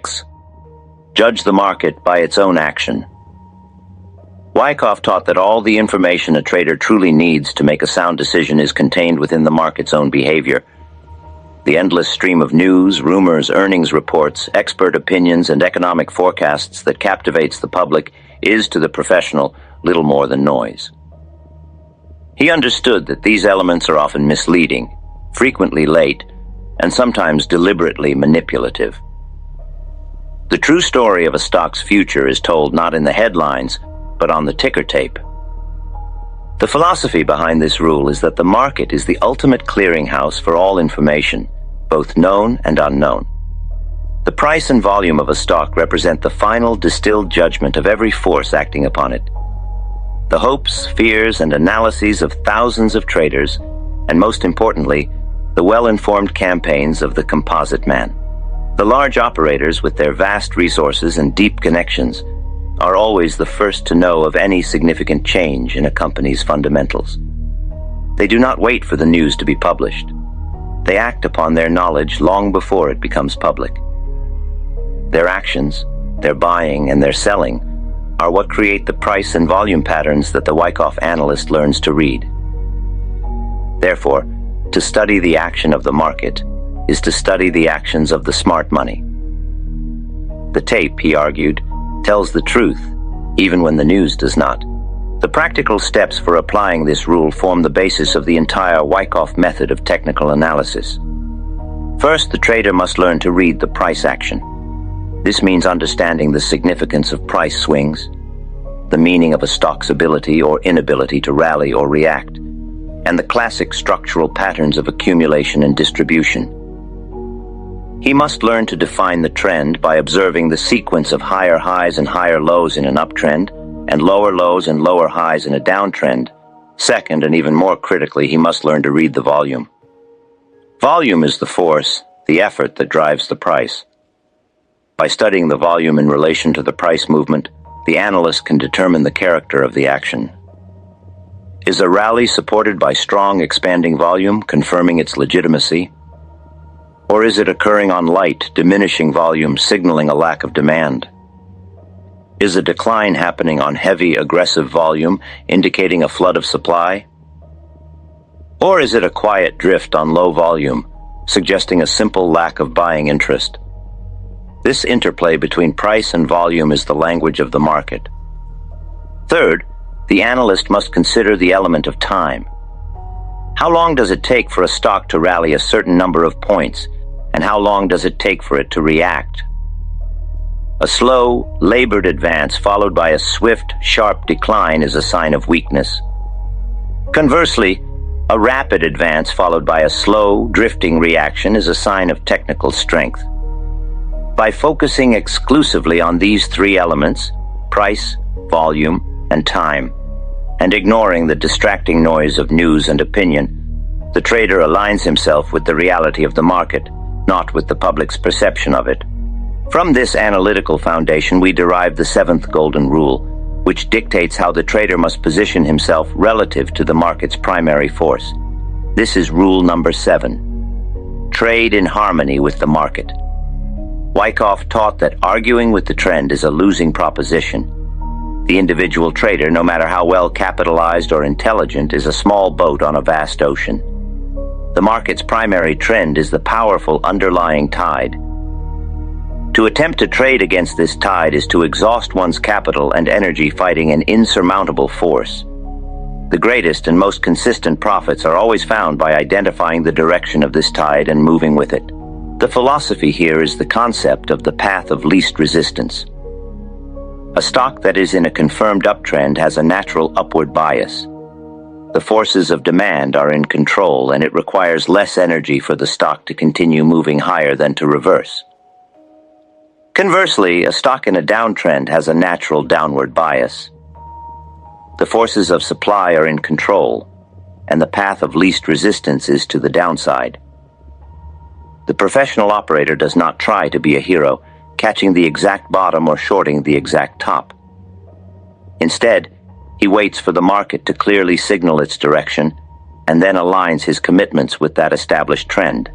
6. Judge the market by its own action. Wyckoff taught that all the information a trader truly needs to make a sound decision is contained within the market's own behavior. The endless stream of news, rumors, earnings reports, expert opinions, and economic forecasts that captivates the public is, to the professional, little more than noise. He understood that these elements are often misleading, frequently late, and sometimes deliberately manipulative. The true story of a stock's future is told not in the headlines, but on the ticker tape. The philosophy behind this rule is that the market is the ultimate clearinghouse for all information, both known and unknown. The price and volume of a stock represent the final distilled judgment of every force acting upon it. The hopes, fears, and analyses of thousands of traders, and most importantly, the well-informed campaigns of the composite man. The large operators, with their vast resources and deep connections, are always the first to know of any significant change in a company's fundamentals. They do not wait for the news to be published. They act upon their knowledge long before it becomes public. Their actions, their buying, and their selling are what create the price and volume patterns that the Wyckoff analyst learns to read. Therefore, to study the action of the market is to study the actions of the smart money. The tape, he argued, tells the truth, even when the news does not. The practical steps for applying this rule form the basis of the entire Wyckoff method of technical analysis. First, the trader must learn to read the price action. This means understanding the significance of price swings, the meaning of a stock's ability or inability to rally or react, and the classic structural patterns of accumulation and distribution. He must learn to define the trend by observing the sequence of higher highs and higher lows in an uptrend, and lower lows and lower highs in a downtrend. Second, and even more critically, he must learn to read the volume. Volume is the force, the effort that drives the price. By studying the volume in relation to the price movement, the analyst can determine the character of the action. Is a rally supported by strong expanding volume, confirming its legitimacy? Or is it occurring on light, diminishing volume, signaling a lack of demand? Is a decline happening on heavy, aggressive volume, indicating a flood of supply? Or is it a quiet drift on low volume, suggesting a simple lack of buying interest? This interplay between price and volume is the language of the market. Third, the analyst must consider the element of time. How long does it take for a stock to rally a certain number of points, and how long does it take for it to react? A slow, labored advance followed by a swift, sharp decline is a sign of weakness. Conversely, a rapid advance followed by a slow, drifting reaction is a sign of technical strength. By focusing exclusively on these three elements, price, volume, and time, and ignoring the distracting noise of news and opinion, the trader aligns himself with the reality of the market, not with the public's perception of it. From this analytical foundation, we derive the seventh golden rule, which dictates how the trader must position himself relative to the market's primary force. This is rule number 7. Trade in harmony with the market. Wyckoff taught that arguing with the trend is a losing proposition. The individual trader, no matter how well capitalized or intelligent, is a small boat on a vast ocean. The market's primary trend is the powerful underlying tide. To attempt to trade against this tide is to exhaust one's capital and energy fighting an insurmountable force. The greatest and most consistent profits are always found by identifying the direction of this tide and moving with it. The philosophy here is the concept of the path of least resistance. A stock that is in a confirmed uptrend has a natural upward bias. The forces of demand are in control, and it requires less energy for the stock to continue moving higher than to reverse. Conversely, a stock in a downtrend has a natural downward bias. The forces of supply are in control, and the path of least resistance is to the downside. The professional operator does not try to be a hero, catching the exact bottom or shorting the exact top. Instead, he waits for the market to clearly signal its direction and then aligns his commitments with that established trend.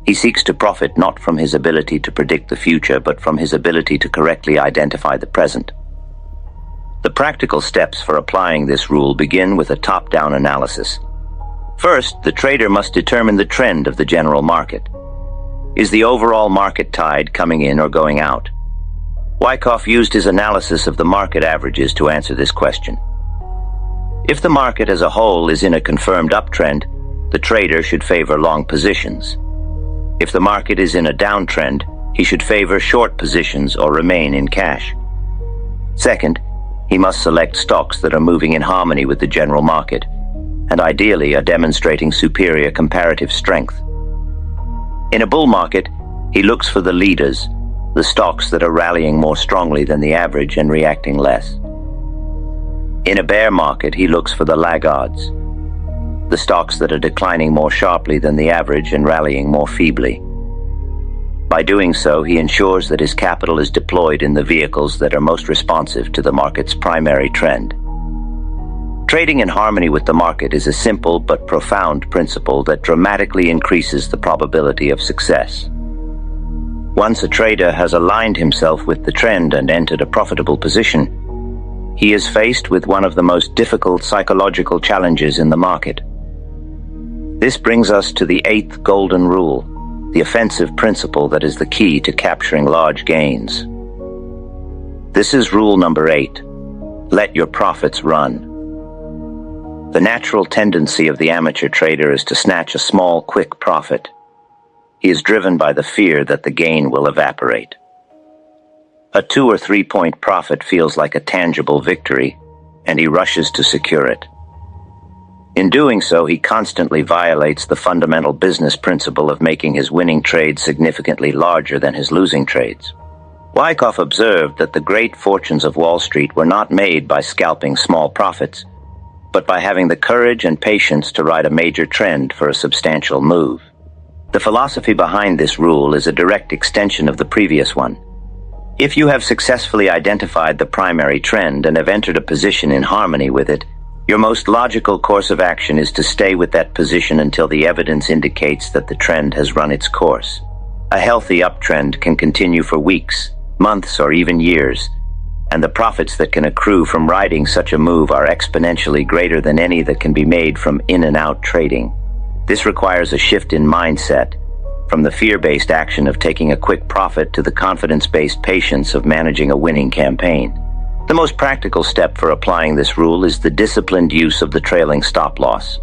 He seeks to profit not from his ability to predict the future, but from his ability to correctly identify the present. The practical steps for applying this rule begin with a top-down analysis. First, the trader must determine the trend of the general market. Is the overall market tide coming in or going out? Wyckoff used his analysis of the market averages to answer this question. If the market as a whole is in a confirmed uptrend, the trader should favor long positions. If the market is in a downtrend, he should favor short positions or remain in cash. Second, he must select stocks that are moving in harmony with the general market, and ideally are demonstrating superior comparative strength. In a bull market, he looks for the leaders, the stocks that are rallying more strongly than the average and reacting less. In a bear market, he looks for the laggards, the stocks that are declining more sharply than the average and rallying more feebly. By doing so, he ensures that his capital is deployed in the vehicles that are most responsive to the market's primary trend. Trading in harmony with the market is a simple but profound principle that dramatically increases the probability of success. Once a trader has aligned himself with the trend and entered a profitable position, he is faced with one of the most difficult psychological challenges in the market. This brings us to the 8th golden rule, the offensive principle that is the key to capturing large gains. This is rule number 8. Let your profits run. The natural tendency of the amateur trader is to snatch a small, quick profit. He is driven by the fear that the gain will evaporate. A 2 or 3 point profit feels like a tangible victory, and he rushes to secure it. In doing so, he constantly violates the fundamental business principle of making his winning trades significantly larger than his losing trades. Wyckoff observed that the great fortunes of Wall Street were not made by scalping small profits, but by having the courage and patience to ride a major trend for a substantial move. The philosophy behind this rule is a direct extension of the previous one. If you have successfully identified the primary trend and have entered a position in harmony with it, your most logical course of action is to stay with that position until the evidence indicates that the trend has run its course. A healthy uptrend can continue for weeks, months, or even years, and the profits that can accrue from riding such a move are exponentially greater than any that can be made from in-and-out trading. This requires a shift in mindset, from the fear-based action of taking a quick profit to the confidence-based patience of managing a winning campaign. The most practical step for applying this rule is the disciplined use of the trailing stop-loss.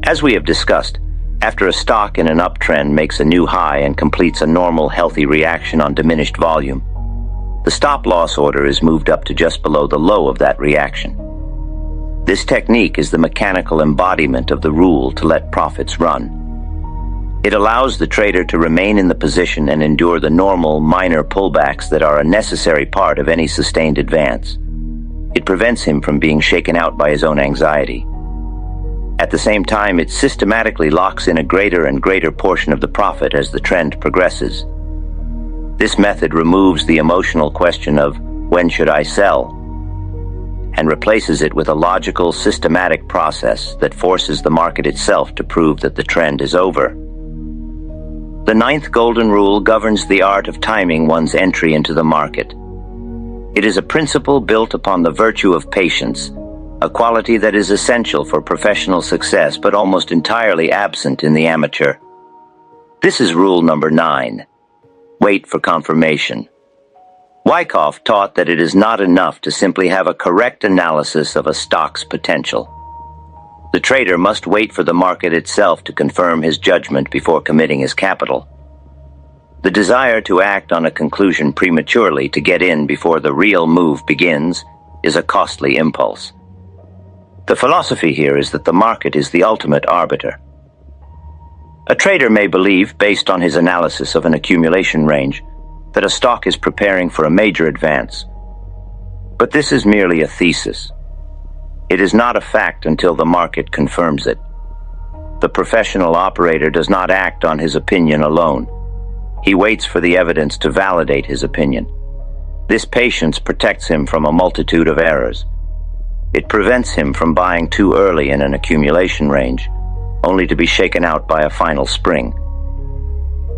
As we have discussed, after a stock in an uptrend makes a new high and completes a normal, healthy reaction on diminished volume, the stop-loss order is moved up to just below the low of that reaction. This technique is the mechanical embodiment of the rule to let profits run. It allows the trader to remain in the position and endure the normal, minor pullbacks that are a necessary part of any sustained advance. It prevents him from being shaken out by his own anxiety. At the same time, it systematically locks in a greater and greater portion of the profit as the trend progresses. This method removes the emotional question of, when should I sell? And replaces it with a logical, systematic process that forces the market itself to prove that the trend is over. The 9th golden rule governs the art of timing one's entry into the market. It is a principle built upon the virtue of patience, a quality that is essential for professional success but almost entirely absent in the amateur. This is rule number 9. Wait for confirmation. Wyckoff taught that it is not enough to simply have a correct analysis of a stock's potential. The trader must wait for the market itself to confirm his judgment before committing his capital. The desire to act on a conclusion prematurely to get in before the real move begins is a costly impulse. The philosophy here is that the market is the ultimate arbiter. A trader may believe, based on his analysis of an accumulation range, that a stock is preparing for a major advance. But this is merely a thesis. It is not a fact until the market confirms it. The professional operator does not act on his opinion alone. He waits for the evidence to validate his opinion. This patience protects him from a multitude of errors. It prevents him from buying too early in an accumulation range, only to be shaken out by a final spring.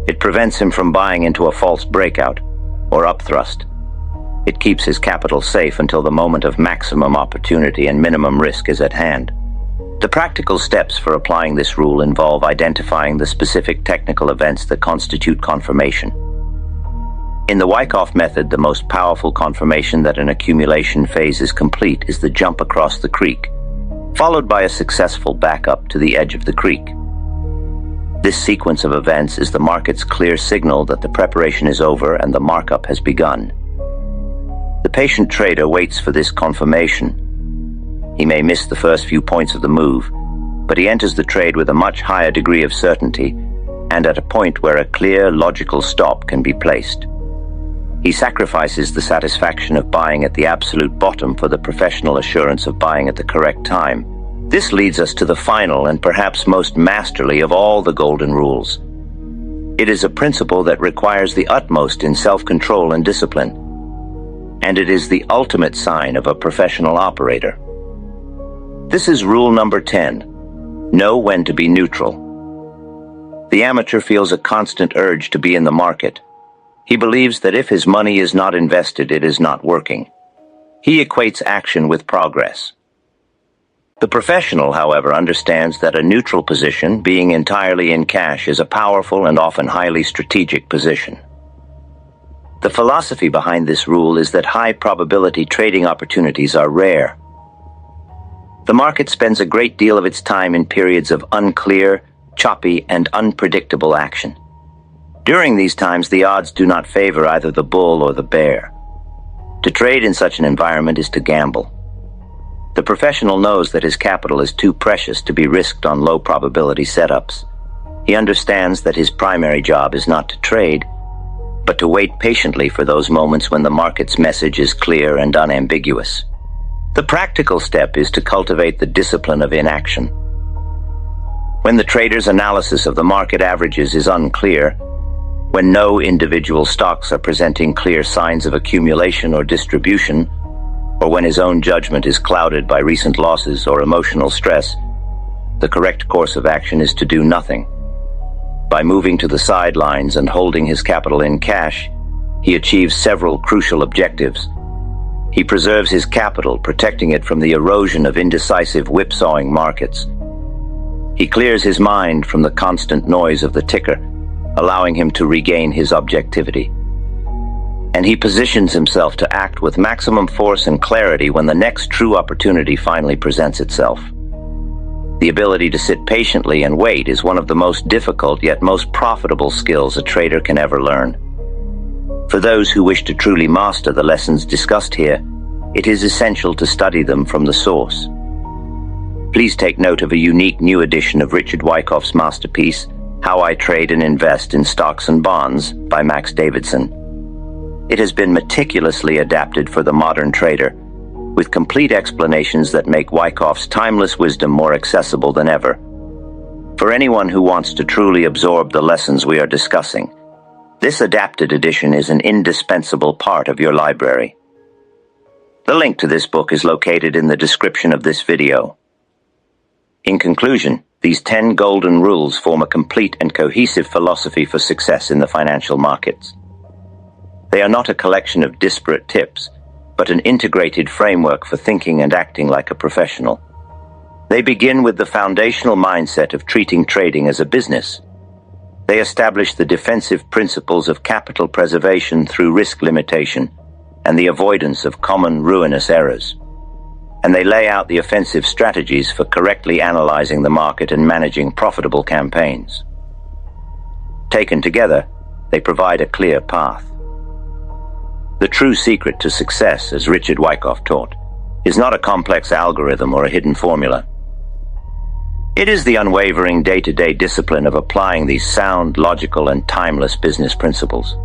It prevents him from buying into a false breakout or upthrust. It keeps his capital safe until the moment of maximum opportunity and minimum risk is at hand. The practical steps for applying this rule involve identifying the specific technical events that constitute confirmation. In the Wyckoff method, the most powerful confirmation that an accumulation phase is complete is the jump across the creek, followed by a successful backup to the edge of the creek. This sequence of events is the market's clear signal that the preparation is over and the markup has begun. The patient trader waits for this confirmation. He may miss the first few points of the move, but he enters the trade with a much higher degree of certainty and at a point where a clear, logical stop can be placed. He sacrifices the satisfaction of buying at the absolute bottom for the professional assurance of buying at the correct time. This leads us to the final and perhaps most masterly of all the golden rules. It is a principle that requires the utmost in self-control and discipline, and it is the ultimate sign of a professional operator. This is rule number 10. Know when to be neutral. The amateur feels a constant urge to be in the market. He believes that if his money is not invested, it is not working. He equates action with progress. The professional, however, understands that a neutral position, being entirely in cash, is a powerful and often highly strategic position. The philosophy behind this rule is that high-probability trading opportunities are rare. The market spends a great deal of its time in periods of unclear, choppy, and unpredictable action. During these times, the odds do not favor either the bull or the bear. To trade in such an environment is to gamble. The professional knows that his capital is too precious to be risked on low-probability setups. He understands that his primary job is not to trade, but to wait patiently for those moments when the market's message is clear and unambiguous. The practical step is to cultivate the discipline of inaction. When the trader's analysis of the market averages is unclear, when no individual stocks are presenting clear signs of accumulation or distribution, or when his own judgment is clouded by recent losses or emotional stress, the correct course of action is to do nothing. By moving to the sidelines and holding his capital in cash, he achieves several crucial objectives. He preserves his capital, protecting it from the erosion of indecisive whipsawing markets. He clears his mind from the constant noise of the ticker, allowing him to regain his objectivity. And he positions himself to act with maximum force and clarity when the next true opportunity finally presents itself. The ability to sit patiently and wait is one of the most difficult yet most profitable skills a trader can ever learn. For those who wish to truly master the lessons discussed here, it is essential to study them from the source. Please take note of a unique new edition of Richard Wyckoff's masterpiece, How I Trade and Invest in Stocks and Bonds by Max Davidson. It has been meticulously adapted for the modern trader, with complete explanations that make Wyckoff's timeless wisdom more accessible than ever. For anyone who wants to truly absorb the lessons we are discussing, this adapted edition is an indispensable part of your library. The link to this book is located in the description of this video. In conclusion, these 10 golden rules form a complete and cohesive philosophy for success in the financial markets. They are not a collection of disparate tips, but an integrated framework for thinking and acting like a professional. They begin with the foundational mindset of treating trading as a business. They establish the defensive principles of capital preservation through risk limitation and the avoidance of common ruinous errors. And they lay out the offensive strategies for correctly analyzing the market and managing profitable campaigns. Taken together, they provide a clear path. The true secret to success, as Richard Wyckoff taught, is not a complex algorithm or a hidden formula. It is the unwavering day-to-day discipline of applying these sound, logical, and timeless business principles.